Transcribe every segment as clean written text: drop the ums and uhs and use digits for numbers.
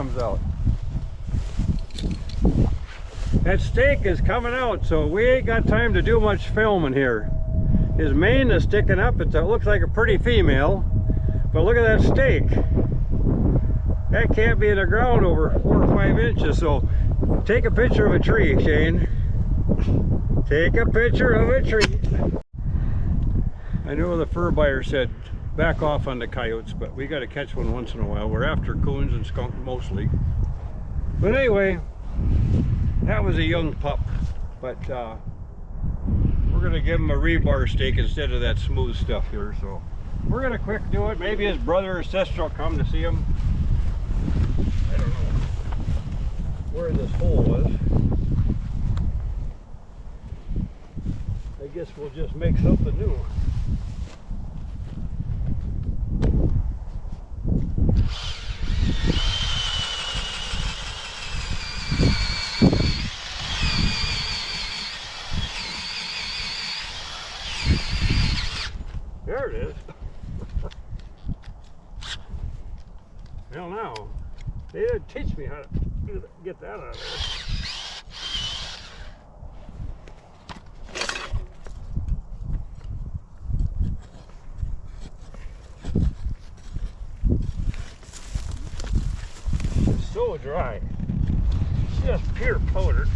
comes out. That steak is coming out, so we ain't got time to do much filming here. His mane is sticking up. It looks like a pretty female, but look at that steak. That can't be in the ground over 4 or 5 inches, so take a picture of a tree, Shane. Take a picture of a tree. I know the fur buyer said back off on the coyotes, but we got to catch one once in a while. We're after coons and skunk mostly. But anyway, that was a young pup, but we're going to give him a rebar steak instead of that smooth stuff here. So we're going to quick do it. Maybe his brother or sister will come to see him. I don't know where this hole was. I guess we'll just make something new. There it is. Well, now, they didn't teach me how to get that out of there. It's so dry. It's just pure powder.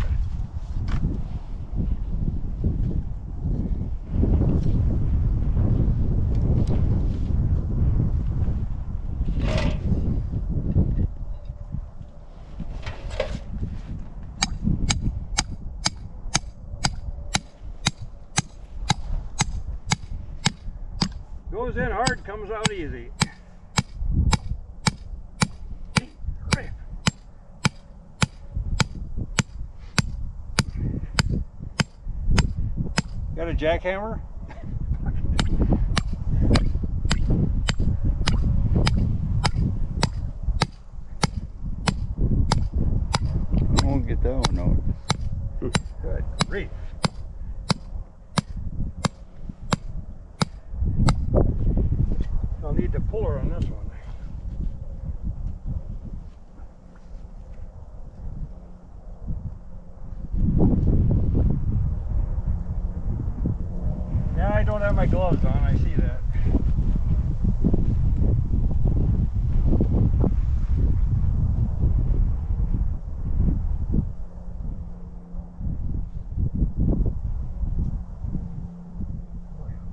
Goes in hard, comes out easy. Got a jackhammer? I won't get that one out. Good grief. I'll need the puller on this one. Yeah, I don't have my gloves on, I see that.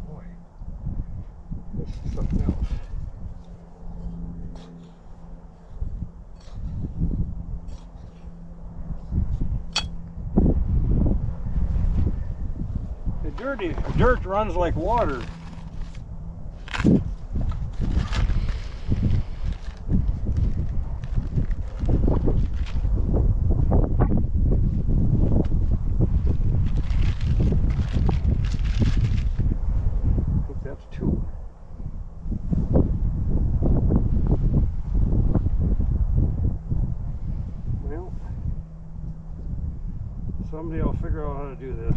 Boy. This is something else. The dirt runs like water. I think that's 2. Well, somebody will figure out how to do this.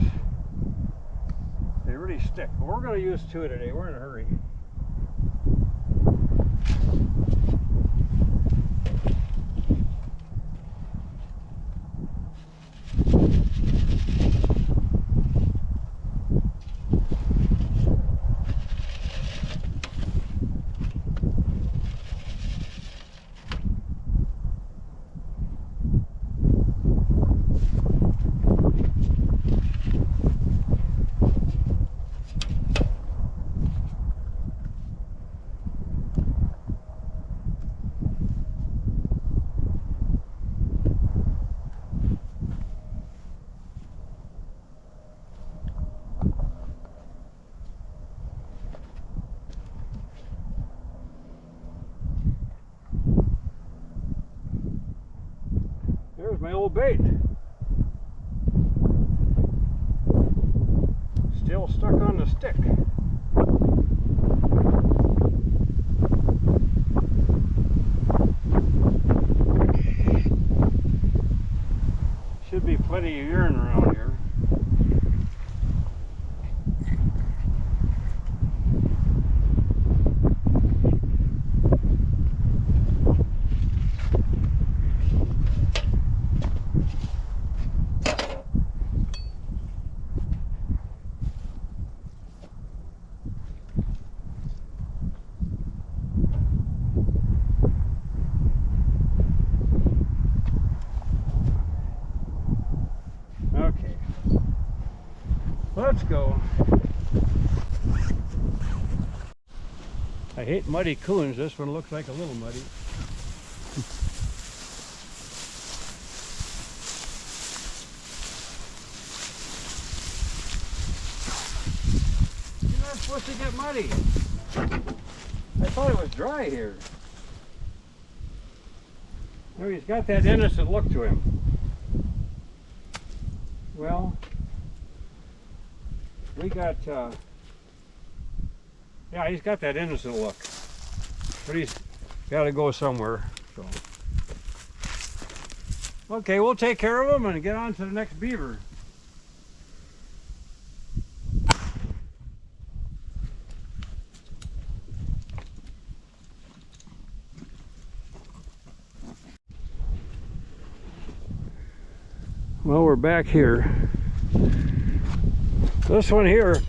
They really stick. But we're going to use 2 today. We're in a hurry. There's my old bait. Still stuck on the stick. Should be plenty of urine around here. Let's go. I hate muddy coons. This one looks like a little muddy. You're not supposed to get muddy. I thought it was dry here. No, he's got that innocent look to him. Well, we got, yeah, he's got that innocent look. But he's got to go somewhere, so. Okay, we'll take care of him and get on to the next beaver. Well, we're back here. This one here,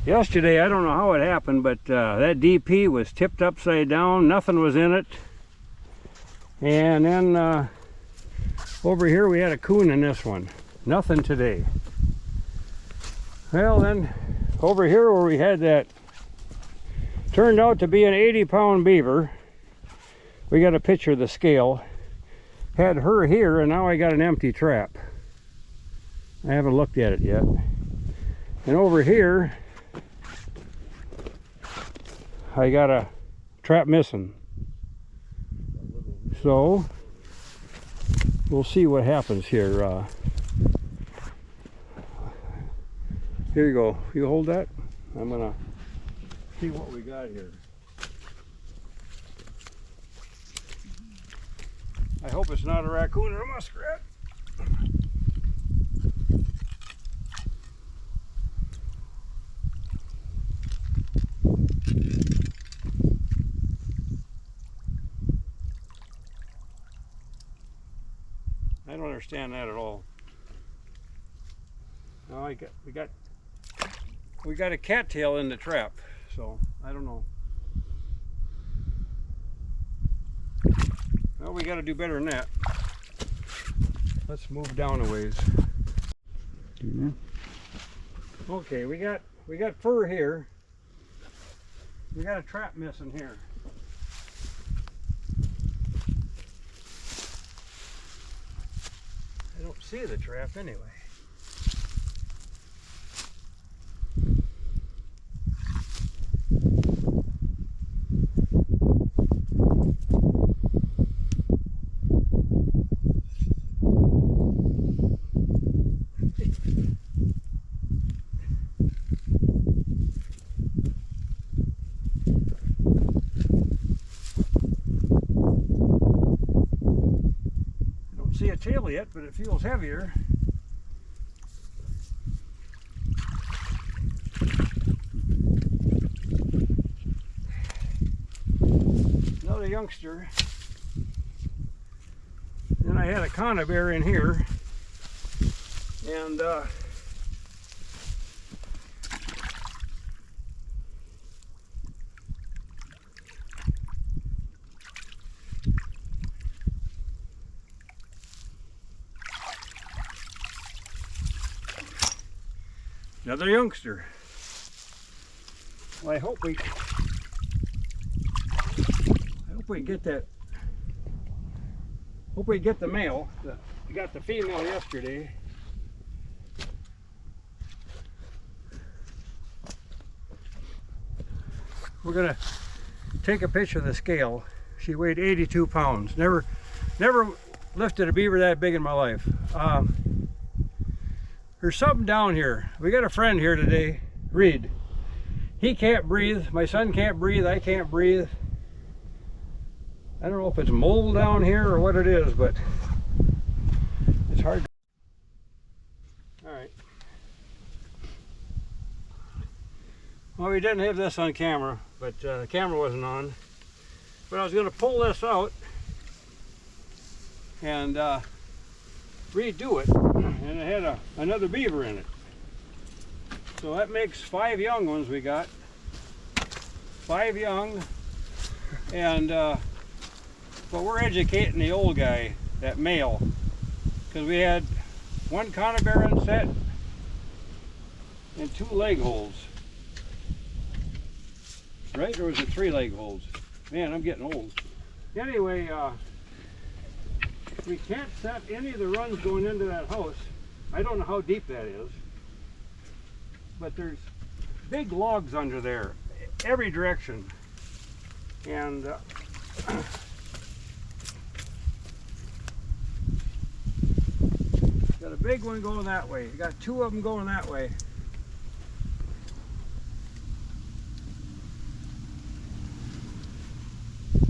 yesterday, I don't know how it happened, but that DP was tipped upside down. Nothing was in it. And then over here we had a coon in this one. Nothing today. Well, then over here where we had that, turned out to be an 80-pound beaver. We got a picture of the scale. Had her here, and now I got an empty trap. I haven't looked at it yet. And over here, I got a trap missing. So, we'll see what happens here. Here you go. You hold that. I'm gonna see what we got here. I hope it's not a raccoon or a muskrat. I don't understand that at all. No, we got a cattail in the trap, so I don't know. Well, we got to do better than that. Let's move down a ways. Okay, we got fur here. We got a trap missing here. I don't see the trap anyway. See a tail yet, but it feels heavier. Another youngster. Then I had a conibear in here, and another youngster. Well, I hope we get that. Hope we get the male. We got the female yesterday. We're gonna take a picture of the scale. She weighed 82 pounds. Never lifted a beaver that big in my life. There's something down here. We got a friend here today, Reed. He can't breathe. My son can't breathe. I can't breathe. I don't know if it's mold down here or what it is, but it's hard. All right. Well, we didn't have this on camera, but the camera wasn't on. But I was going to pull this out and redo it, and it had another beaver in it. So that makes 5 young ones we got. 5 young, and but we're educating the old guy, that male, because we had one conibear set, and 2 leg holds. Right? Or was it 3 leg holds? Man, I'm getting old. Anyway, we can't set any of the runs going into that house. I don't know how deep that is, but there's big logs under there, every direction. And got a big one going that way. You got 2 of them going that way.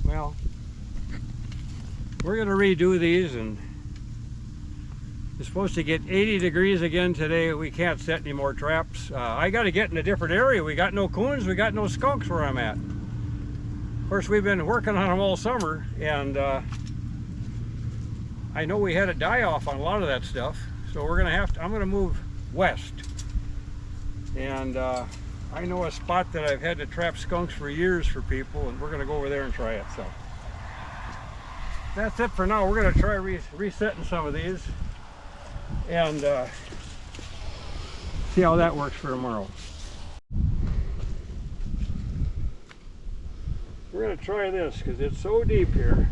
Well, we're going to redo these, and it's supposed to get 80 degrees again today. We can't set any more traps. I got to get in a different area. We got no coons, we got no skunks where I'm at. Of course, we've been working on them all summer, and I know we had a die-off on a lot of that stuff, so we're gonna I'm gonna move west. And I know a spot that I've had to trap skunks for years for people, and we're gonna go over there and try it. So that's it for now. We're gonna try resetting some of these and see how that works for tomorrow. We're gonna try this because it's so deep here.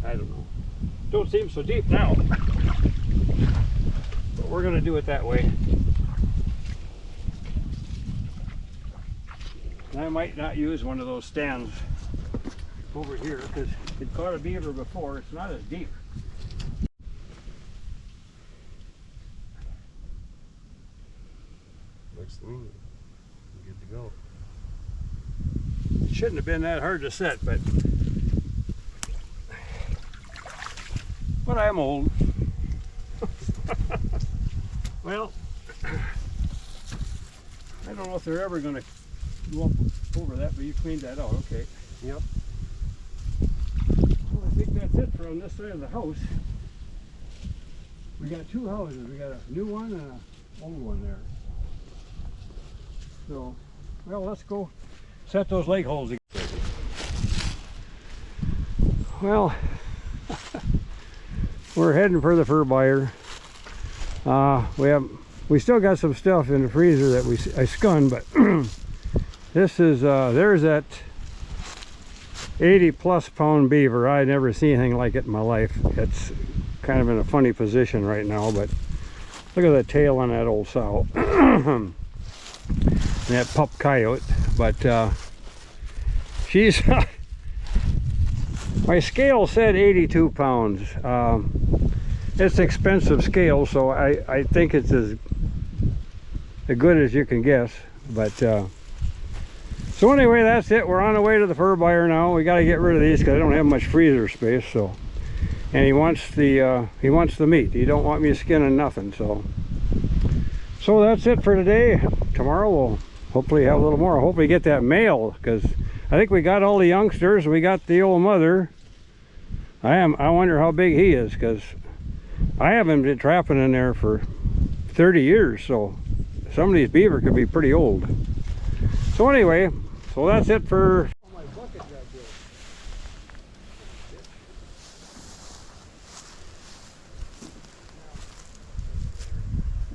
I don't know. Don't seem so deep now. But we're going to do it that way. And I might not use one of those stands over here because it caught a beaver before. It's not as deep. Looks clean. Good to go. It shouldn't have been that hard to set, but I'm old. Well, I don't know if they're ever going to go up over that, but you cleaned that out. Okay. Yep. Well, I think that's it for on this side of the house. We got 2 houses. We got a new one and an old one there. So, well, let's go set those leg holes again. Well, we're heading for the fur buyer. We still got some stuff in the freezer that I skunned, but this is there's that 80+ pound beaver. I never seen anything like it in my life. It's kind of in a funny position right now, but look at the tail on that old sow. And that pup coyote, but she's my scale said 82 pounds. It's expensive scale, so I think it's as good as you can guess. But so anyway, that's it. We're on the way to the fur buyer now. We got to get rid of these because I don't have much freezer space. So, and he wants the meat. He don't want me skinning nothing. So that's it for today. Tomorrow we'll hopefully have a little more. Hopefully get that male, because I think we got all the youngsters. We got the old mother. I wonder how big he is, because I haven't been trapping in there for 30 years, so some of these beaver could be pretty old. So anyway, so that's it for... Oh, my bucket got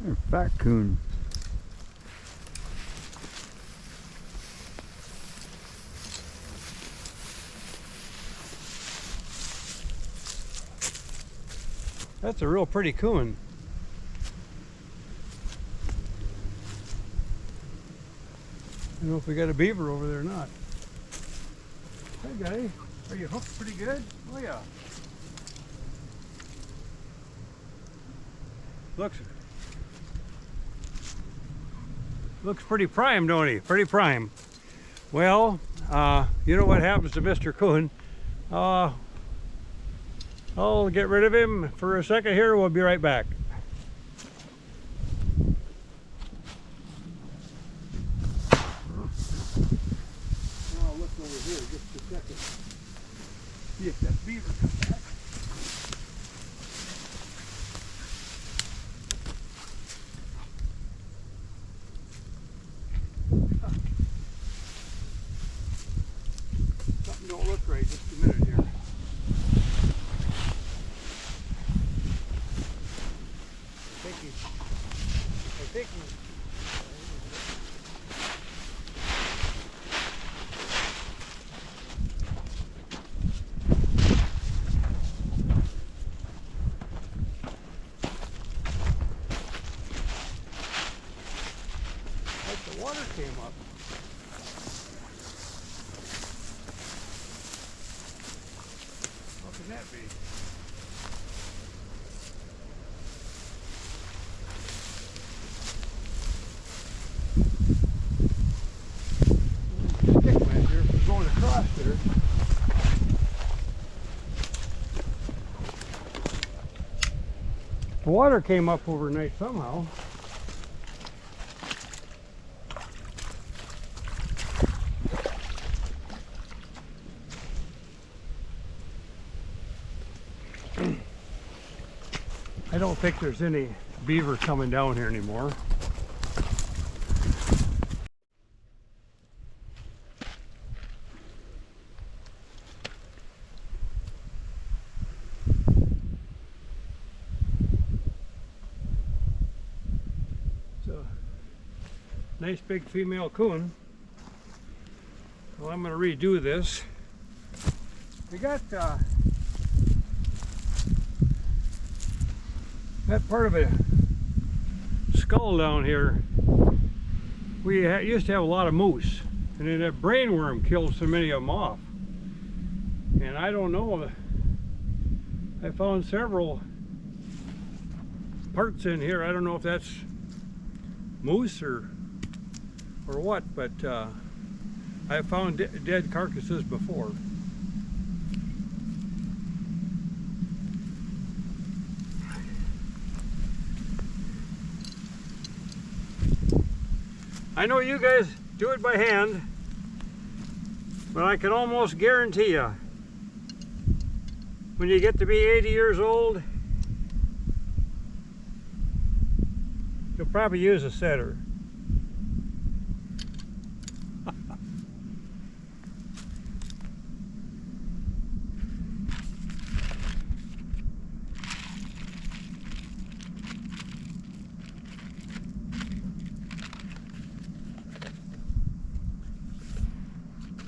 broke. Fat coon. That's a real pretty coon. I don't know if we got a beaver over there or not. Hey guy, are you hooked pretty good? Oh yeah. Looks pretty prime, don't he? Pretty prime. Well, you know what happens to Mr. Coon. I'll get rid of him for a second here. We'll be right back. I'll look over here just a second. See if that beaver comes back. taking. Like the water came up. What can that be? Stick measure going across there. The water came up overnight somehow. I don't think there's any beaver coming down here anymore. So, nice big female coon. Well, I'm going to redo this. We got that part of a skull down here. We used to have a lot of moose, and then that brainworm killed so many of them off. And I don't know, I found several parts in here. I don't know if that's moose or what, but I found dead carcasses before. I know you guys do it by hand, but I can almost guarantee you, when you get to be 80 years old, you'll probably use a setter.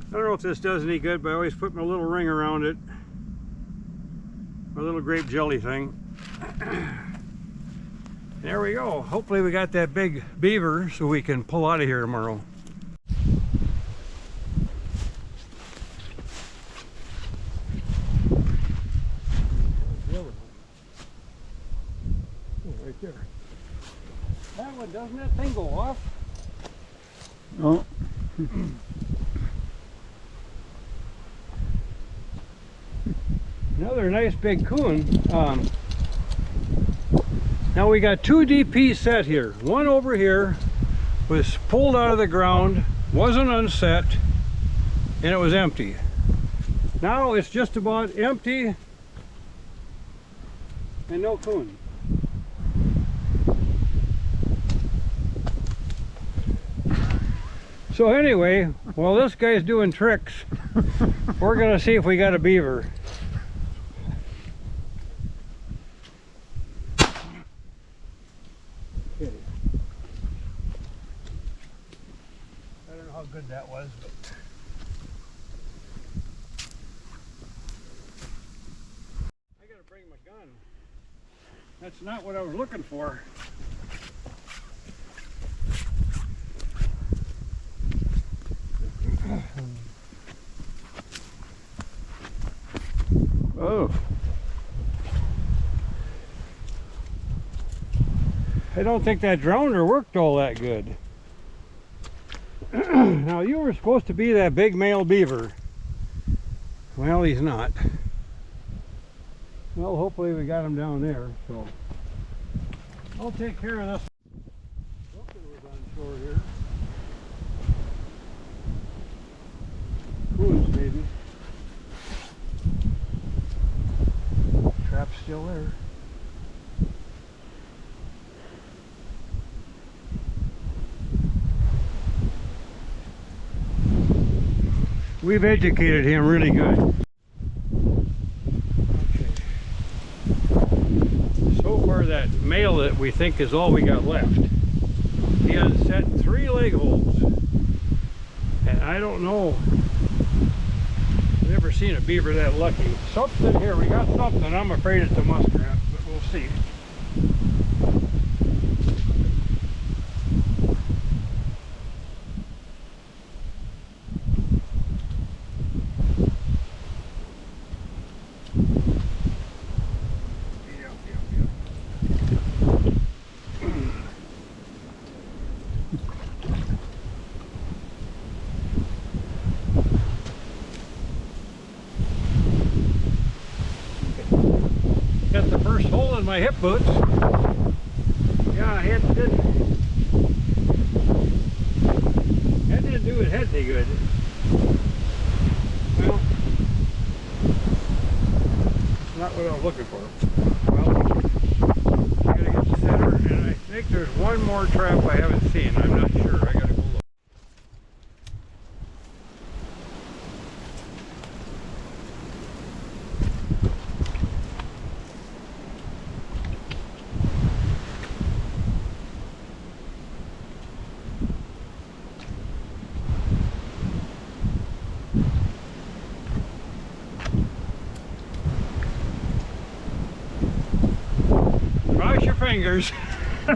I don't know if this does any good, but I always put my little ring around it. My little grape jelly thing. There we go. Hopefully we got that big beaver so we can pull out of here tomorrow. Oh, right there. That one, doesn't that thing go off? Oh. Another nice big coon. Now we got two DP set here. One over here was pulled out of the ground, wasn't unset, and it was empty. Now it's just about empty and no coon. So anyway, while this guy's doing tricks, we're gonna see if we got a beaver. Okay. I don't know how good that was, but I gotta bring my gun. That's not what I was looking for. Oh. I don't think that drowner worked all that good. Now you were supposed to be that big male beaver. Well, he's not. Well, hopefully we got him down there, so I'll take care of this. Something was on shore here. Coons, maybe. Trap's still there. We've educated him really good. Okay. So far that male that we think is all we got left. he has set 3 leg holds. And I don't know. I've never seen a beaver that lucky. Something here, we got something. I'm afraid it's a muskrat, but we'll see. Got the first hole in my hip boots. Yeah, that didn't do his head any good. Well, not what I was looking for. Well, I gotta get the center, and I think there's one more trap I haven't seen. I'm not sure. I gotta go look. Cross your fingers. Now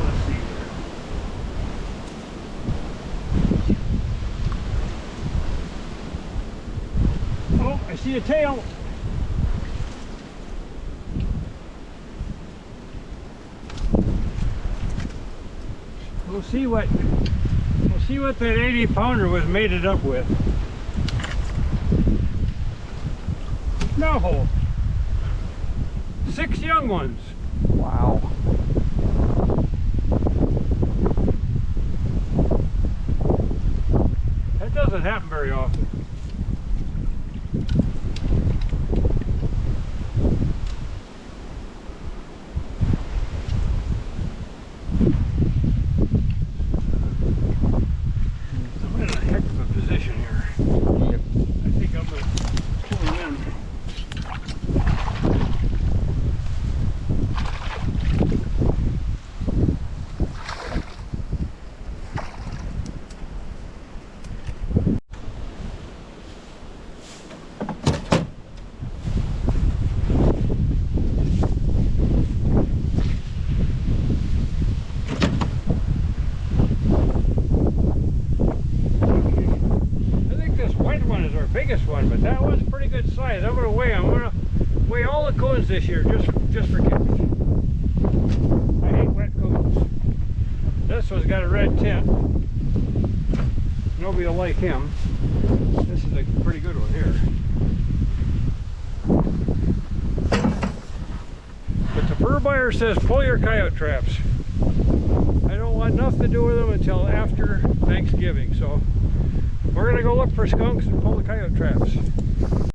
let's see here. Oh, I see a tail. We'll see what that 80-pounder was mated up with. No, 6 young ones. Wow. That doesn't happen very often. I'm in a heck of a position here. Yep. I think I'm going to pull him in. Biggest one, but that one's pretty good size. I'm gonna weigh all the coons this year just for kicks. I hate wet coons. This one's got a red tint. Nobody will like him. This is a pretty good one here. But the fur buyer says pull your coyote traps. I don't want nothing to do with them until after Thanksgiving, so we're gonna go look for skunks and pull the coyote traps.